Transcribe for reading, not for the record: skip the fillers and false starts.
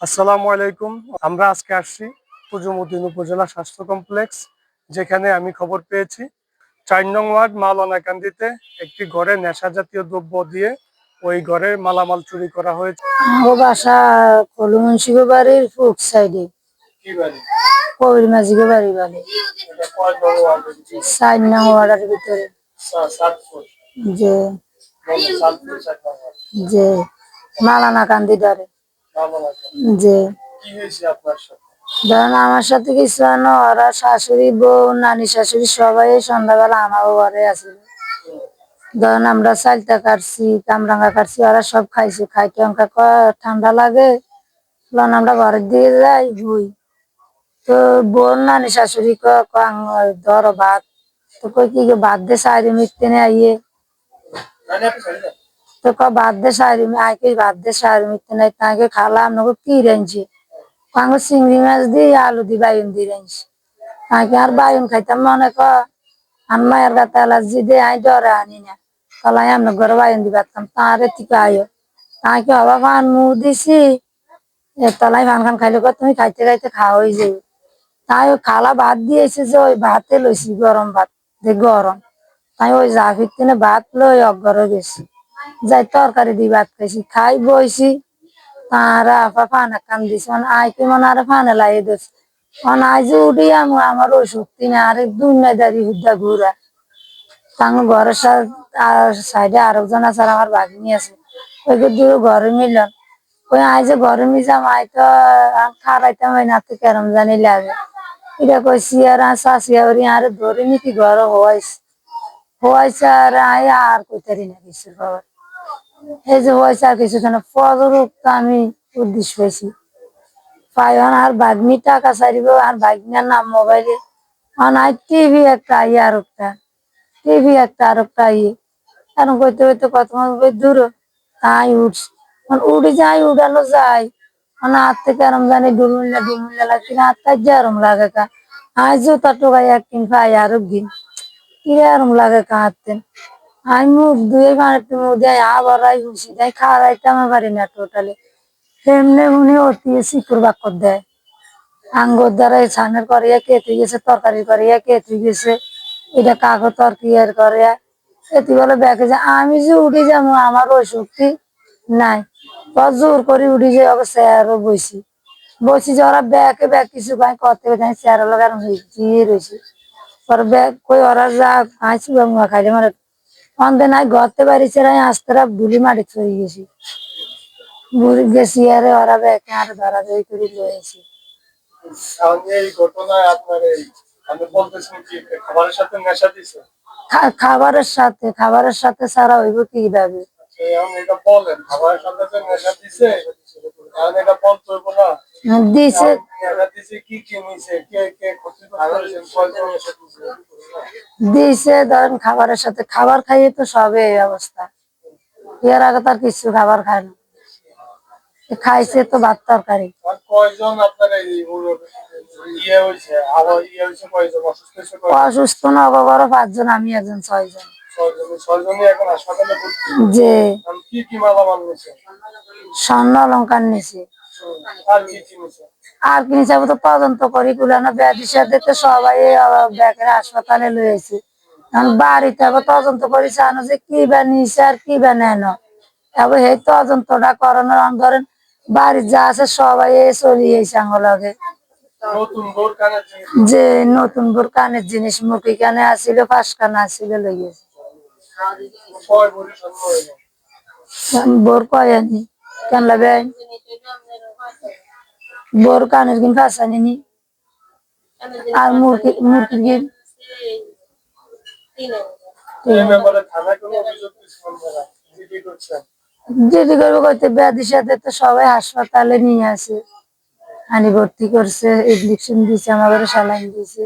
আসসালামু আলাইকুম। আমরা আজকে আসছি তুজুমুদ্দিন উপজেলা স্বাস্থ্য কমপ্লেক্স, যেখানে আমি খবর পেয়েছি ৪ নং ওয়ার্ড মাওলানাকান্দিতে একটি ঘরে নেশা জাতীয় দ্রব্য দিয়ে ওই ঘরের মালামাল চুরি করা হয়েছে। আমার বাসা কলুমুন্সি বাড়ির পূব সাইডে কবির মাঝিকে বাড়ি বলে ৪ নং ওয়ার্ডের ভিতরে যে যে মালানা কান্দি ধরে যে ধরেন আমার সাথে কিছু না, ওরা শাশুড়ি বউ নানি শাশুড়ি সবাই সন্ধ্যাবেলা আমার ঘরে আসছিল। ধরেন আমরা চালটা কাটছি, কামরাঙ্গা কাটছি, ওরা সব খাইছে। খাইতে অঙ্কা ঠান্ডা লাগে, আমরা ঘরের দিকে যাই ভুই। তো বোন নানি শাশুড়ি ধরো ভাত, তো কই কি ভাত দে সাইরি মিটতে নে আইয়ে, তো ভাত দে সাইরি আইকে ভাত দে সাইরি মিটতে নাই, তাকে খালা আপনাকে কি রেঞ্জি কাঙ্গ চিংড়ি মাছ দিয়ে আলু দি বাইন দিয়ে রেঞ্জি তাকে আর বাইন খাইতাম মনে আর মায়ের গাতে অ্যালার্জি দিয়ে আই ডরে আনি না, তাহলে আমরা ঘরে বাইন দি পারতাম। তারে টিকা আয়ো তাকে হবা পান মুখ দিছি, তলাই ভান খান খাইলে তুমি খাইতে খাইতে খাওয়া হয়ে যাবে। তাই ওই খালা ভাত দিয়েছে, যে ওই ভাতে লইছি গরম ভাত, যে গরম তাই ওই যা ফিরতে ভাত লই অঘরে গেছি, যাই তরকারি দিয়ে ভাত খাইছি, খাই বইছি। তারা আপা ফানে কান দিছে, মানে আই কি মনে আর ফানে লাগিয়ে দিচ্ছে। মানে আই যে উঠি আমার ওই শক্তি না, আরেক দুনিয়াদারি হুদ্দা ঘুরা। তাঙ্গ ঘরের সাইডে আরেকজন আছে, আমার ভাগ্নি আছে, ওই দুটো ঘরে মিলন। ওই আই যে ঘরে মিজাম আই তো খারাইতাম ওই নাতে কেরম জানি লাগে। এটা কইছি আর চাষিয়া আর ধরে নিতি ঘর হওয়াইছে আর আই আর কইতারি না কিছু খবর। এই যে হয়েছে আর কিছু ফজর আমি উদ্দেশ্য হয়েছি পাইন আর বাগ্নি টাকা চাইব, আর বাগ্নার নাম মোবাইলে আর টিভি একটা আই আর একটা টিভি একটা আর একটা ইয়ে এখন কইতে কইতে কত দূর তাই উঠছি। উড়ে যাই, উড়ানো যায় মানে হাত থেকে আরম জানি ডুমুল্লা লাগছে না, হাতটা যে আরম লাগে কা আই জুতা টোকাই একদিন পাই আর দিন কিরে আরম লাগে কা হাতেন। আমি মুখ ধুয়ে পানিতে মুখ দিয়ে আবার ঘুষি দেয়, খাওয়াইতে আমার পারি না টোটালি। তেমনি উনি অতি শিকুর বাক্য দেয়, আঙ্গুর দ্বারা ছানের করিয়া কেটে গেছে, তরকারি করিয়া কেটে গেছে, এটা কাগজ তরকারি করিয়া এটি বলে ব্যাগে যে আমি যে উঠে যাবো আমার ওই শক্তি নাই। জোর করে উঠে যাই, ওকে চেয়ারও বসি যে ওরা ব্যাগে ব্যাগ কিছু গাই করতে চেয়ার লাগানো হয়েছি রয়েছি। ওরা ব্যাগ কই ওরা যা খাইছি খাইলে মানে অন্ধে নাই ঘরতে পারিছে আস্তে বুলি মাটি চলে গেছি, বুড়ি গেছি আরে ওরা ব্যাগে আর ধরা ধরি করে লয়েছি। খাবারের সাথে ছাড়া হইব কিভাবে? দিছে ধরেন খাবারের সাথে, খাবার খাইয়ে তো সবে এই অবস্থা। এর আগে তার কিছু খাবার খায় না, খাইছে তো ভাত তরকারি। অসুস্থ না বাবারও 5 জন, আমি একজন 6 জন। যে স্বর্ণ অলঙ্কার নিছে আর কি নিছে তো তদন্ত করি কুলানো ব্যাধির সাথে তো সবাই ব্যাগের হাসপাতালে লয়েছে। বাড়িতে আবার তদন্ত করি জানো যে কি বা নিছে আর কি বা নেন, তবে এই তদন্তটা করানোর ধরেন বাড়ির যা আছে সবাই চলিয়েছে আঙলগে। যে নতুন বোর কানের জিনিস মুখি কানে আসিল, 5 কানে আসিল লইয়েছে। বোর কয়ানি কেন লাগবে বোর কানের কিন ফাঁসানি নি আর মুরগির গিন যেটি করবো কইতে ব্যাধির সাথে তো সবাই হাসপাতালে নিয়ে আসে, আনি ভর্তি করছে, ইঞ্জেকশন দিছে, আমাদের স্যালাইন দিছে।